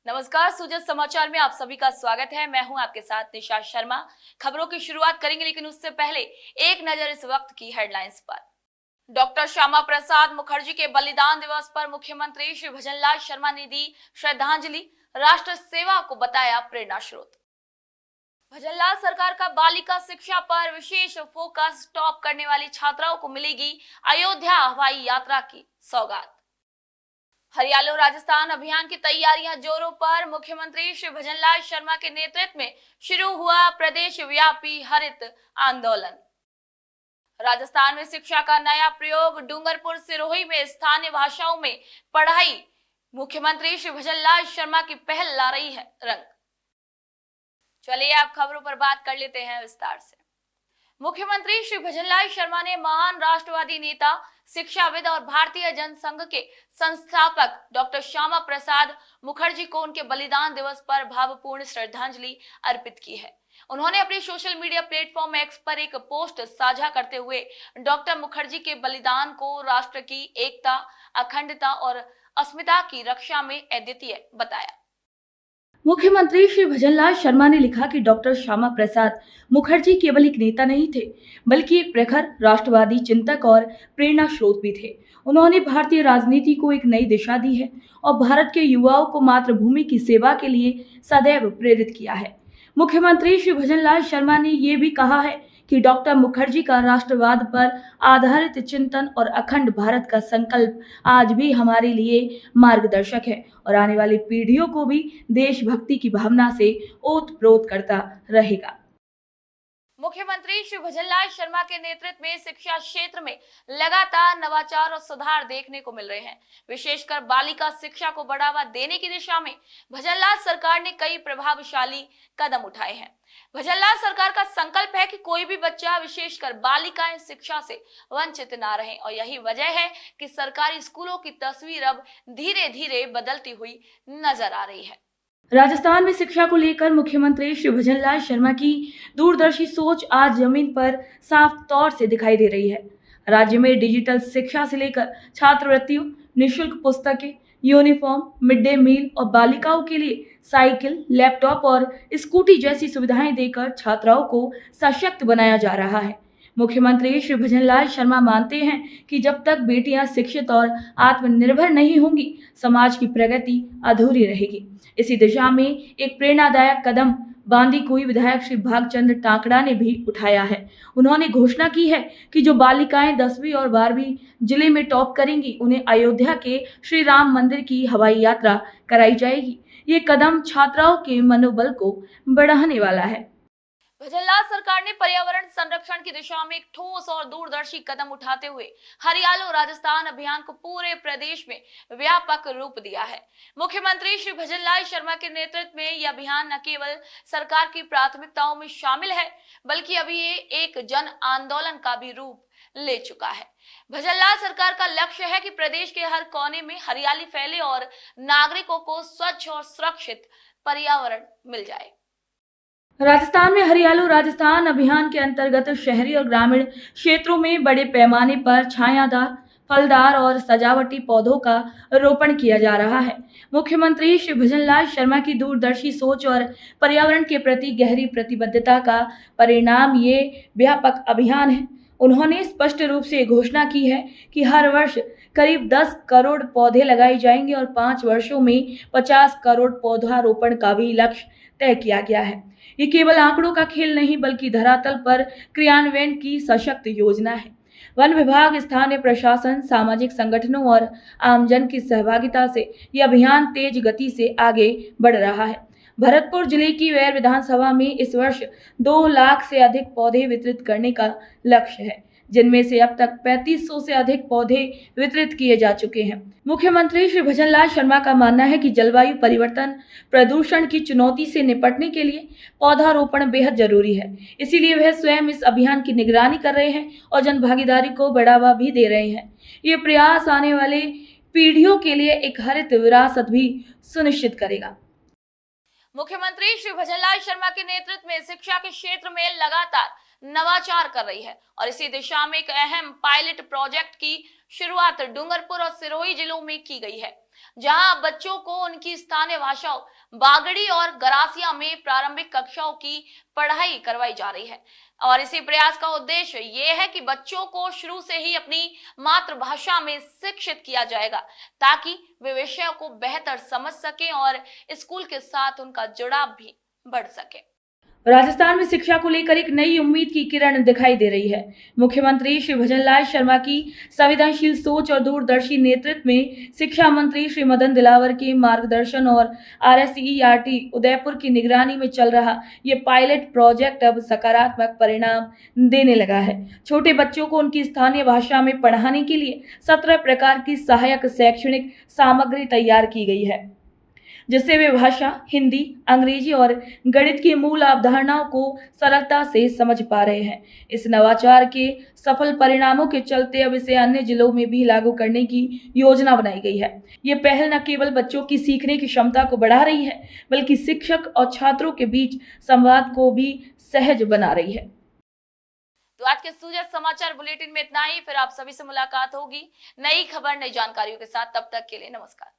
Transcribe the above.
नमस्कार, सूजत समाचार में आप सभी का स्वागत है। मैं हूं आपके साथ निशा शर्मा। खबरों की शुरुआत करेंगे, लेकिन उससे पहले एक नजर इस वक्त की हेडलाइंस पर। डॉक्टर श्यामा प्रसाद मुखर्जी के बलिदान दिवस पर मुख्यमंत्री श्री भजनलाल शर्मा ने दी श्रद्धांजलि। राष्ट्र सेवा को बताया प्रेरणा स्रोत। भजनलाल सरकार का बालिका शिक्षा पर विशेष फोकस। टॉप करने वाली छात्राओं को मिलेगी अयोध्या हवाई यात्रा की सौगात। हरियालो राजस्थान अभियान की तैयारियां जोरों पर। मुख्यमंत्री श्री भजनलाल शर्मा के नेतृत्व में शुरू हुआ प्रदेश व्यापी हरित आंदोलन। राजस्थान में शिक्षा का नया प्रयोग। डूंगरपुर सिरोही में स्थानीय भाषाओं में पढ़ाई। मुख्यमंत्री श्री भजनलाल शर्मा की पहल ला रही है रंग। चलिए अब खबरों पर बात कर लेते हैं विस्तार से। मुख्यमंत्री श्री भजनलाल शर्मा ने महान राष्ट्रवादी नेता, शिक्षाविद और भारतीय जनसंघ के संस्थापक डॉक्टर श्यामा प्रसाद मुखर्जी को उनके बलिदान दिवस पर भावपूर्ण श्रद्धांजलि अर्पित की है। उन्होंने अपने सोशल मीडिया प्लेटफॉर्म एक्स पर एक पोस्ट साझा करते हुए डॉक्टर मुखर्जी के बलिदान को राष्ट्र की एकता, अखंडता और अस्मिता की रक्षा में अद्वितीय बताया। मुख्यमंत्री श्री भजनलाल शर्मा ने लिखा कि डॉक्टर श्यामा प्रसाद मुखर्जी केवल एक नेता नहीं थे, बल्कि एक प्रखर राष्ट्रवादी चिंतक और प्रेरणा स्रोत भी थे। उन्होंने भारतीय राजनीति को एक नई दिशा दी है और भारत के युवाओं को मातृभूमि की सेवा के लिए सदैव प्रेरित किया है। मुख्यमंत्री श्री भजनलाल शर्मा ने ये भी कहा है कि डॉक्टर मुखर्जी का राष्ट्रवाद पर आधारित चिंतन और अखंड भारत का संकल्प आज भी हमारे लिए मार्गदर्शक है और आने वाली पीढ़ियों को भी देशभक्ति की भावना से ओतप्रोत करता रहेगा। मुख्यमंत्री श्री भजनलाल शर्मा के नेतृत्व में शिक्षा क्षेत्र में लगातार नवाचार और सुधार देखने को मिल रहे हैं। विशेषकर बालिका शिक्षा को बढ़ावा देने की दिशा में भजनलाल सरकार ने कई प्रभावशाली कदम उठाए हैं। भजनलाल सरकार का संकल्प है कि कोई भी बच्चा, विशेषकर बालिकाएं, शिक्षा से वंचित ना रहे और यही वजह है कि सरकारी स्कूलों की तस्वीर अब धीरे धीरे बदलती हुई नजर आ रही है। राजस्थान में शिक्षा को लेकर मुख्यमंत्री श्री भजनलाल शर्मा की दूरदर्शी सोच आज जमीन पर साफ तौर से दिखाई दे रही है। राज्य में डिजिटल शिक्षा से लेकर छात्रवृत्तियों, निःशुल्क पुस्तकें, यूनिफॉर्म, मिड डे मील और बालिकाओं के लिए साइकिल, लैपटॉप और स्कूटी जैसी सुविधाएं देकर छात्राओं को सशक्त बनाया जा रहा है। मुख्यमंत्री श्री भजनलाल शर्मा मानते हैं कि जब तक बेटियां शिक्षित और आत्मनिर्भर नहीं होंगी, समाज की प्रगति अधूरी रहेगी। इसी दिशा में एक प्रेरणादायक कदम बांदीकुई विधायक श्री भागचंद्र टांकड़ा ने भी उठाया है। उन्होंने घोषणा की है कि जो बालिकाएं 10वीं और 12वीं जिले में टॉप करेंगी, उन्हें अयोध्या के श्री राम मंदिर की हवाई यात्रा कराई जाएगी। ये कदम छात्राओं के मनोबल को बढ़ाने वाला है। भजनलाल सरकार ने पर्यावरण संरक्षण की दिशा में एक ठोस और दूरदर्शी कदम उठाते हुए हरियालो राजस्थान अभियान को पूरे प्रदेश में व्यापक रूप दिया है। मुख्यमंत्री श्री भजनलाल शर्मा के नेतृत्व में यह अभियान न केवल सरकार की प्राथमिकताओं में शामिल है, बल्कि अभी ये एक जन आंदोलन का भी रूप ले चुका है। भजनलाल सरकार का लक्ष्य है कि प्रदेश के हर कोने में हरियाली फैले और नागरिकों को स्वच्छ और सुरक्षित पर्यावरण मिल जाए। राजस्थान में हरियालो राजस्थान अभियान के अंतर्गत शहरी और ग्रामीण क्षेत्रों में बड़े पैमाने पर छायादार, फलदार और सजावटी पौधों का रोपण किया जा रहा है। मुख्यमंत्री श्री भजनलाल शर्मा की दूरदर्शी सोच और पर्यावरण के प्रति गहरी प्रतिबद्धता का परिणाम ये व्यापक अभियान है। उन्होंने स्पष्ट रूप से घोषणा की है कि हर वर्ष करीब 10 करोड़ पौधे लगाए जाएंगे और 5 वर्षों में 50 करोड़ पौधारोपण का भी लक्ष्य तय किया गया है। ये केवल आंकड़ों का खेल नहीं, बल्कि धरातल पर क्रियान्वयन की सशक्त योजना है। वन विभाग, स्थानीय प्रशासन, सामाजिक संगठनों और आमजन की सहभागिता से यह अभियान तेज गति से आगे बढ़ रहा है। भरतपुर जिले की वैर विधानसभा में इस वर्ष 2 लाख से अधिक पौधे वितरित करने का लक्ष्य है, जिनमें से अब तक 3500 से अधिक पौधे वितरित किए जा चुके हैं। मुख्यमंत्री श्री भजनलाल शर्मा का मानना है कि जलवायु परिवर्तन, प्रदूषण की चुनौती से निपटने के लिए पौधारोपण बेहद जरूरी है। इसीलिए वह स्वयं इस अभियान की निगरानी कर रहे हैं और जन भागीदारी को बढ़ावा भी दे रहे हैं। ये प्रयास आने वाले पीढ़ियों के लिए एक हरित विरासत भी सुनिश्चित करेगा। मुख्यमंत्री श्री भजनलाल शर्मा के नेतृत्व में शिक्षा के क्षेत्र में लगातार नवाचार कर रही है और इसी दिशा में एक अहम पायलट प्रोजेक्ट की शुरुआत डूंगरपुर और सिरोही जिलों में की गई है। जहां अब बच्चों को उनकी स्थानीय भाषाओं बागड़ी और गरासिया में प्रारंभिक कक्षाओं की पढ़ाई करवाई जा रही है। और इसी प्रयास का उद्देश्य ये है कि बच्चों को शुरू से ही अपनी मातृभाषा में शिक्षित किया जाएगा, ताकि वे विषयों को बेहतर समझ सकें और स्कूल के साथ उनका जुड़ाव भी बढ़ सके। राजस्थान में शिक्षा को लेकर एक नई उम्मीद की किरण दिखाई दे रही है। मुख्यमंत्री श्री भजनलाल शर्मा की संवेदनशील सोच और दूरदर्शी नेतृत्व में शिक्षा मंत्री श्री मदन दिलावर के मार्गदर्शन और RSERT उदयपुर की निगरानी में चल रहा ये पायलट प्रोजेक्ट अब सकारात्मक परिणाम देने लगा है। छोटे बच्चों को उनकी स्थानीय भाषा में पढ़ाने के लिए 17 प्रकार की सहायक शैक्षणिक सामग्री तैयार की गई है, जिससे वे भाषा, हिंदी, अंग्रेजी और गणित की मूल अवधारणाओं को सरलता से समझ पा रहे हैं। इस नवाचार के सफल परिणामों के चलते अब इसे अन्य जिलों में भी लागू करने की योजना बनाई गई है। ये पहल न केवल बच्चों की सीखने की क्षमता को बढ़ा रही है, बल्कि शिक्षक और छात्रों के बीच संवाद को भी सहज बना रही है। तो आज के सूझे समाचार बुलेटिन में इतना ही। फिर आप सभी से मुलाकात होगी नई खबर, नई जानकारियों के साथ। तब तक के लिए नमस्कार।